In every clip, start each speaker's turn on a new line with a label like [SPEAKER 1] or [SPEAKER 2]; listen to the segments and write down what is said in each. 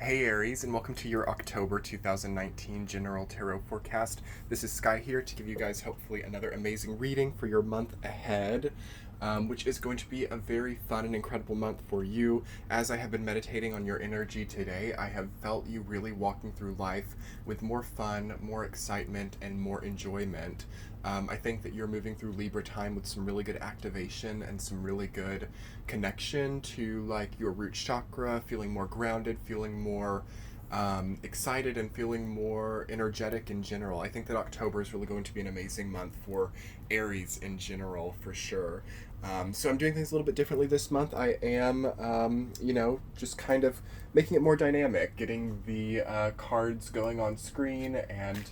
[SPEAKER 1] Hey Aries, and welcome to your October 2019 General Tarot Forecast. This is Sky here to give you guys hopefully another amazing reading for your month ahead, which is going to be a very fun and incredible month for you. As I have been meditating on your energy today, I have felt you really walking through life with more fun, more excitement, and more enjoyment. I think that you're moving through Libra time with some really good activation and some really good connection to like your root chakra, feeling more grounded, feeling more excited, and feeling more energetic in general. I think that October is really going to be an amazing month for Aries in general, for sure. So I'm doing things a little bit differently this month. I am, just kind of making it more dynamic, getting the cards going on screen and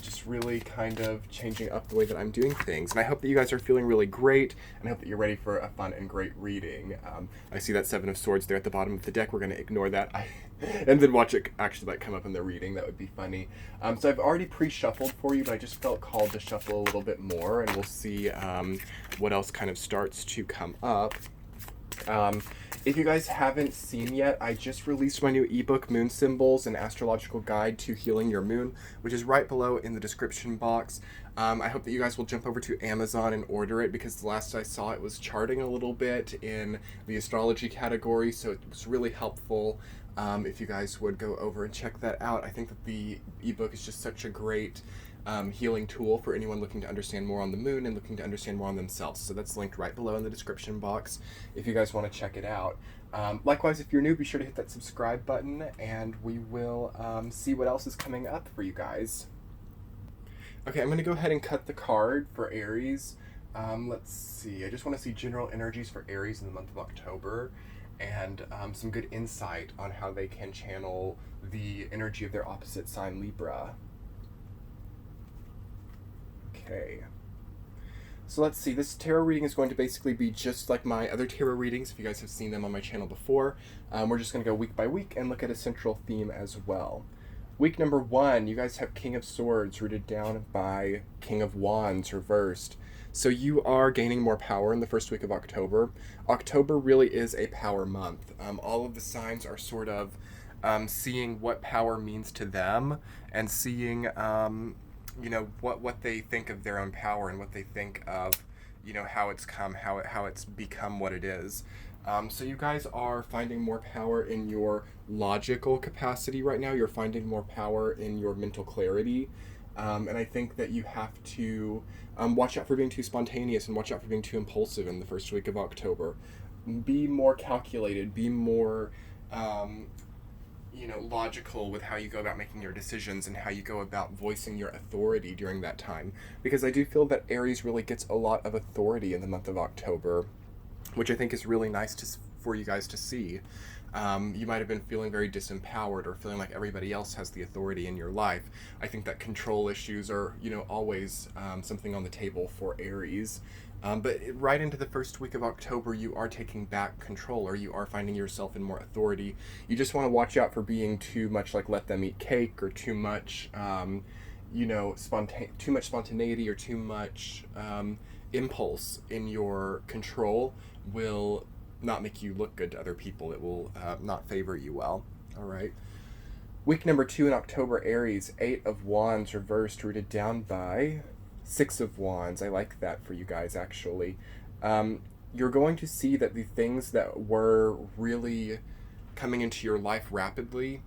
[SPEAKER 1] just really kind of changing up the way that I'm doing things. And I hope that you guys are feeling really great, and I hope that you're ready for a fun and great reading. I see that Seven of Swords there at the bottom of the deck. We're going to ignore that and then watch it actually come up in the reading. That would be funny. So I've already pre-shuffled for you, but I just felt called to shuffle a little bit more, and we'll see what else kind of starts to come up. If you guys haven't seen yet, I just released my new ebook, Moon Symbols, an Astrological Guide to Healing Your Moon, which is right below in the description box. I hope that you guys will jump over to Amazon and order it, because the last I saw it was charting a little bit in the astrology category, so it was really helpful. If you guys would go over and check that out. I think that the ebook is just such a great healing tool for anyone looking to understand more on the moon and looking to understand more on themselves. So that's linked right below in the description box if you guys want to check it out. Likewise, if you're new, be sure to hit that subscribe button, and we will see what else is coming up for you guys. Okay, I'm going to go ahead and cut the card for Aries. Let's see. I just want to see general energies for Aries in the month of October, and some good insight on how they can channel the energy of their opposite sign, Libra. Okay. So let's see, this tarot reading is going to basically be just like my other tarot readings, if you guys have seen them on my channel before. We're just going to go week by week and look at a central theme as well. Week number 1, you guys have King of Swords rooted down by King of Wands reversed. So you are gaining more power in the first week of October. October really is a power month. All of the signs are sort of seeing what power means to them, and seeing what they think of their own power, and what they think of how it's become what it is. So you guys are finding more power in your logical capacity right now. You're finding more power in your mental clarity, and I think that you have to watch out for being too spontaneous, and watch out for being too impulsive in the first week of October. Be more calculated, be more logical with how you go about making your decisions, and how you go about voicing your authority during that time. Because I do feel that Aries really gets a lot of authority in the month of October, which I think is really nice for you guys to see. You might have been feeling very disempowered, or feeling like everybody else has the authority in your life. I think that control issues are, always something on the table for Aries. But right into the first week of October, you are taking back control, or you are finding yourself in more authority. You just want to watch out for being too much like let them eat cake, or too much, too much spontaneity, or too much impulse in your control will not make you look good to other people. It will not favor you well. All right. Week number 2 in October, Aries, 8 of Wands reversed, rooted down by 6 of Wands. I like that for you guys, actually. You're going to see that the things that were really coming into your life rapidly,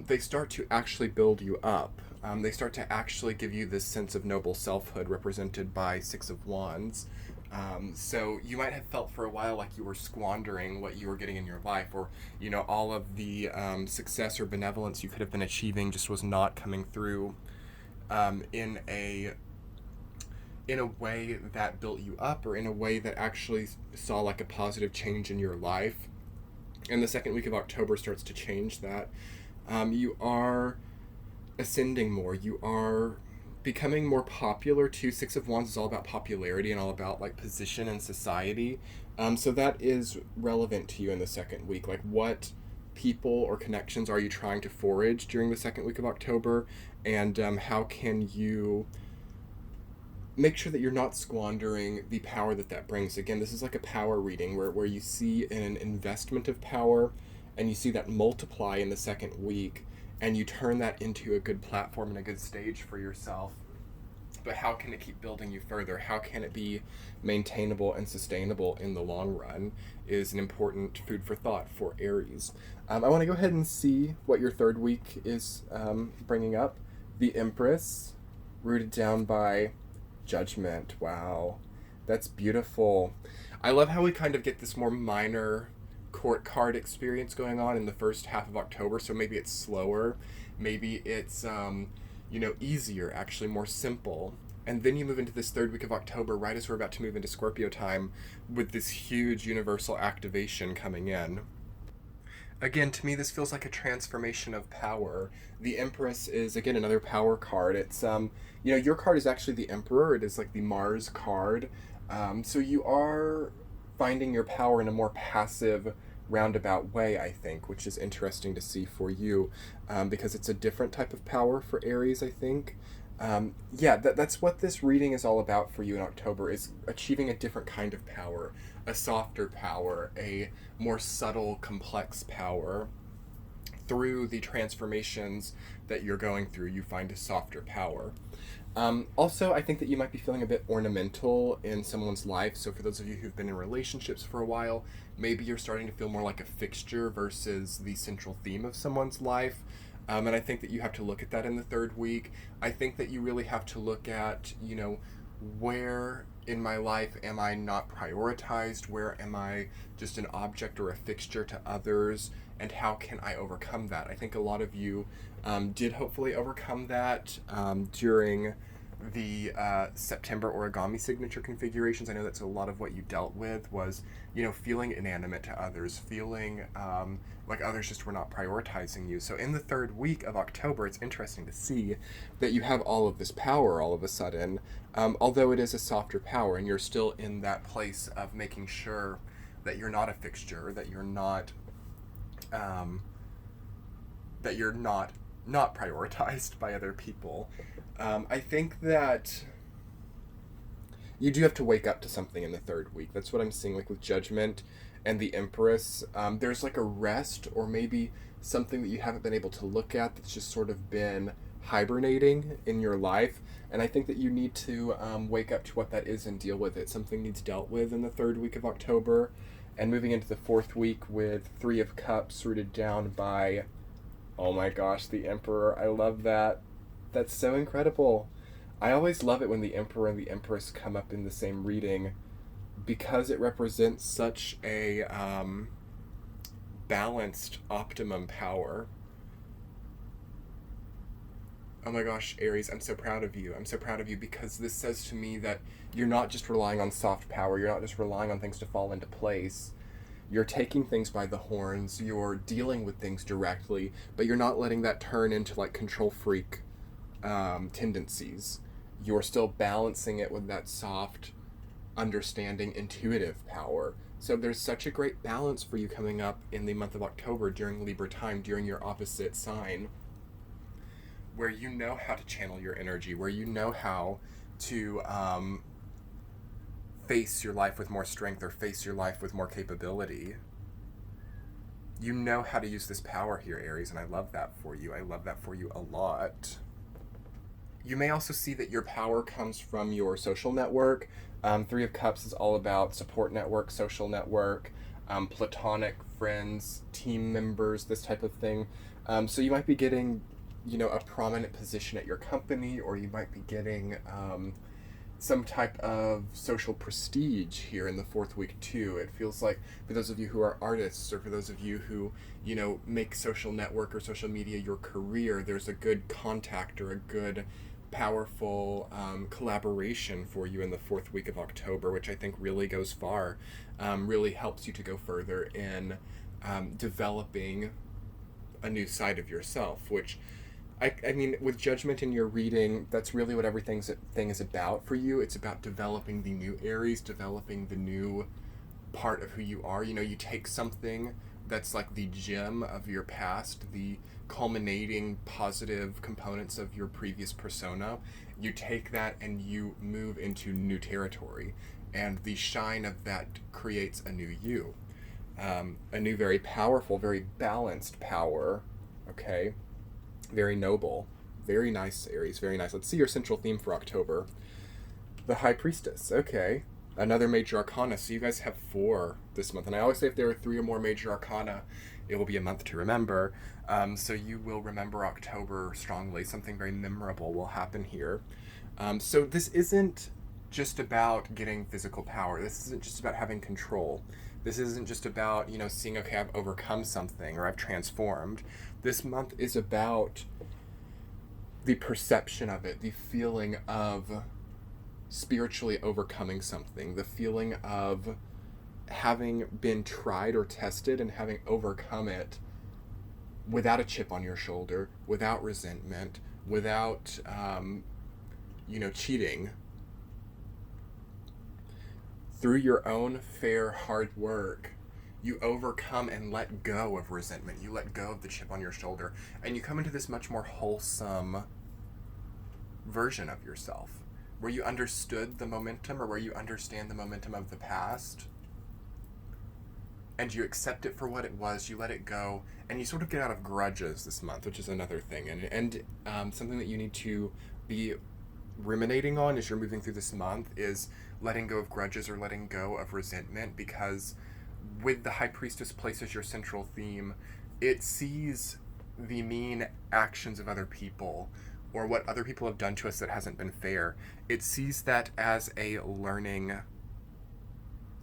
[SPEAKER 1] they start to actually build you up. They start to actually give you this sense of noble selfhood represented by 6 of Wands. So you might have felt for a while like you were squandering what you were getting in your life, or, all of the success or benevolence you could have been achieving just was not coming through in a way that built you up, or in a way that actually saw like a positive change in your life. And the second week of October starts to change that. You are ascending more. You are becoming more popular too. 6 of Wands is all about popularity and all about like position in society. So that is relevant to you in the second week. Like, what people or connections are you trying to forage during the second week of October? And how can you make sure that you're not squandering the power that brings? Again, this is like a power reading where you see an investment of power, and you see that multiply in the second week, and you turn that into a good platform and a good stage for yourself. But how can it keep building you further? How can it be maintainable and sustainable in the long run is an important food for thought for Aries. I want to go ahead and see what your third week is bringing up. The Empress, rooted down by Judgment. Wow, that's beautiful. I love how we kind of get this more minor court card experience going on in the first half of October. So maybe it's slower. Maybe it's easier, actually more simple. And then you move into this third week of October, right as we're about to move into Scorpio time, with this huge universal activation coming in. Again, to me, this feels like a transformation of power. The Empress is, again, another power card. It's, your card is actually the Emperor. It is like the Mars card. So you are finding your power in a more passive, roundabout way, I think, which is interesting to see for you, because it's a different type of power for Aries, I think. That's what this reading is all about for you in October, is achieving a different kind of power, a softer power, a more subtle, complex power. Through the transformations that you're going through, you find a softer power. Also, I think that you might be feeling a bit ornamental in someone's life. So for those of you who've been in relationships for a while, maybe you're starting to feel more like a fixture versus the central theme of someone's life. And I think that you have to look at that in the third week. I think that you really have to look at, where in my life am I not prioritized? Where am I just an object or a fixture to others? And how can I overcome that? I think a lot of you did hopefully overcome that during the September origami signature configurations. I know that's a lot of what you dealt with was, feeling inanimate to others, feeling like others just were not prioritizing you. So in the third week of October, it's interesting to see that you have all of this power all of a sudden, although it is a softer power, and you're still in that place of making sure that you're not a fixture, that you're not not prioritized by other people. I think that you do have to wake up to something in the third week. That's what I'm seeing, like with Judgment and the Empress. There's like a rest, or maybe something that you haven't been able to look at that's just sort of been hibernating in your life. And I think that you need to wake up to what that is and deal with it. Something needs dealt with in the third week of October. And moving into the fourth week with Three of Cups, rooted down by, oh my gosh, the Emperor. I love that. That's so incredible. I always love it when the Emperor and the Empress come up in the same reading, because it represents such a balanced optimum power. Oh my gosh, Aries, I'm so proud of you. I'm so proud of you, because this says to me that you're not just relying on soft power. You're not just relying on things to fall into place. You're taking things by the horns. You're dealing with things directly, but you're not letting that turn into like control freak tendencies. You're still balancing it with that soft, understanding, intuitive power. So there's such a great balance for you coming up in the month of October during Libra time, during your opposite sign, where you know how to channel your energy, where you know how to face your life with more strength, or face your life with more capability. You know how to use this power here, Aries, and I love that for you. I love that for you a lot. You may also see that your power comes from your social network. Three of Cups is all about support network, social network, platonic friends, team members, this type of thing. So you might be getting, a prominent position at your company, or you might be getting some type of social prestige here in the fourth week too. It feels like for those of you who are artists, or for those of you who, make social network or social media your career, there's a good contact or a good powerful collaboration for you in the fourth week of October, which I think really goes far, really helps you to go further in developing a new side of yourself, which I mean, with Judgment in your reading, that's really what everything is about for you. It's about developing the new Aries, developing the new part of who you are. You take something that's like the gem of your past, the culminating positive components of your previous persona. You take that and you move into new territory, and the shine of that creates a new you. a new, very powerful, very balanced power. Okay, very noble, very nice, Aries, very nice. Let's see your central theme for October. The High Priestess. Okay, another major arcana. So you guys have 4 this month, and I always say if there are 3 or more major arcana, it will be a month to remember. So you will remember October strongly. Something very memorable will happen here. So this isn't just about getting physical power. This isn't just about having control. This isn't just about, seeing, okay, I've overcome something or I've transformed. This month is about the perception of it, the feeling of spiritually overcoming something, the feeling of having been tried or tested and having overcome it without a chip on your shoulder, without resentment, without, cheating. Through your own fair hard work, you overcome and let go of resentment. You let go of the chip on your shoulder, and you come into this much more wholesome version of yourself, where you understood the momentum, or where you understand the momentum of the past, and you accept it for what it was, you let it go, and you sort of get out of grudges this month, which is another thing, and something that you need to be ruminating on as you're moving through this month is letting go of grudges or letting go of resentment, because with the High Priestess place as your central theme, it sees the mean actions of other people or what other people have done to us that hasn't been fair. It sees that as a learning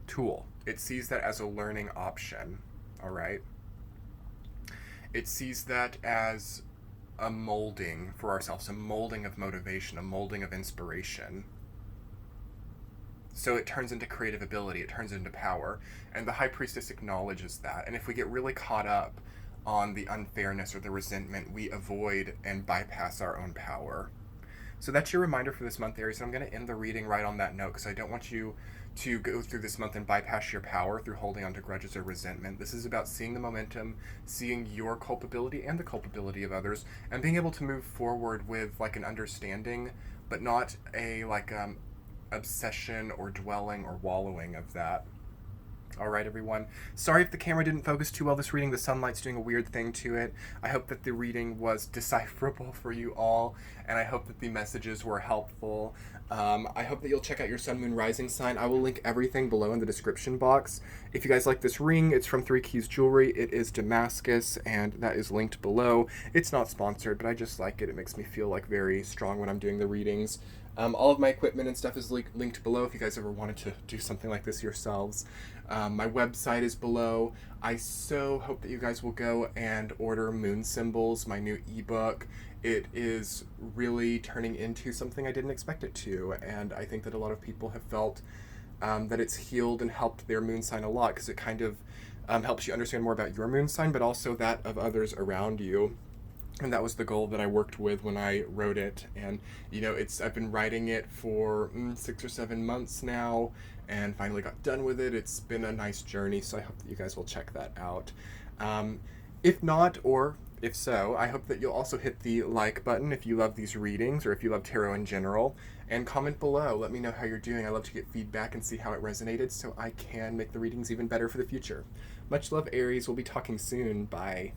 [SPEAKER 1] tool. It sees that as a learning option, all right? It sees that as a molding for ourselves, a molding of motivation, a molding of inspiration. So it turns into creative ability, it turns into power, and the High Priestess acknowledges that. And if we get really caught up on the unfairness or the resentment, we avoid and bypass our own power. So that's your reminder for this month, Aries, and I'm going to end the reading right on that note, because I don't want you to go through this month and bypass your power through holding on to grudges or resentment. This is about seeing the momentum, seeing your culpability and the culpability of others, and being able to move forward with an understanding, but not a obsession or dwelling or wallowing of that. All right, everyone. Sorry if the camera didn't focus too well this reading. The sunlight's doing a weird thing to it. I hope that the reading was decipherable for you all, and I hope that the messages were helpful. I hope that you'll check out your Sun, Moon, Rising sign. I will link everything below in the description box. If you guys like this ring, it's from 3 Keys Jewelry. It is Damascus, and that is linked below. It's not sponsored, but I just like it. It makes me feel very strong when I'm doing the readings. All of my equipment and stuff is linked below if you guys ever wanted to do something like this yourselves. My website is below. I so hope that you guys will go and order Moon Symbols, my new ebook. It is really turning into something I didn't expect it to, and I think that a lot of people have felt that it's healed and helped their moon sign a lot, because it kind of helps you understand more about your moon sign, but also that of others around you. And that was the goal that I worked with when I wrote it. And, I've been writing it for 6 or 7 months now, and finally got done with it. It's been a nice journey, so I hope that you guys will check that out. If not, or if so, I hope that you'll also hit the like button if you love these readings, or if you love tarot in general, and comment below. Let me know how you're doing. I love to get feedback and see how it resonated, so I can make the readings even better for the future. Much love, Aries. We'll be talking soon. Bye.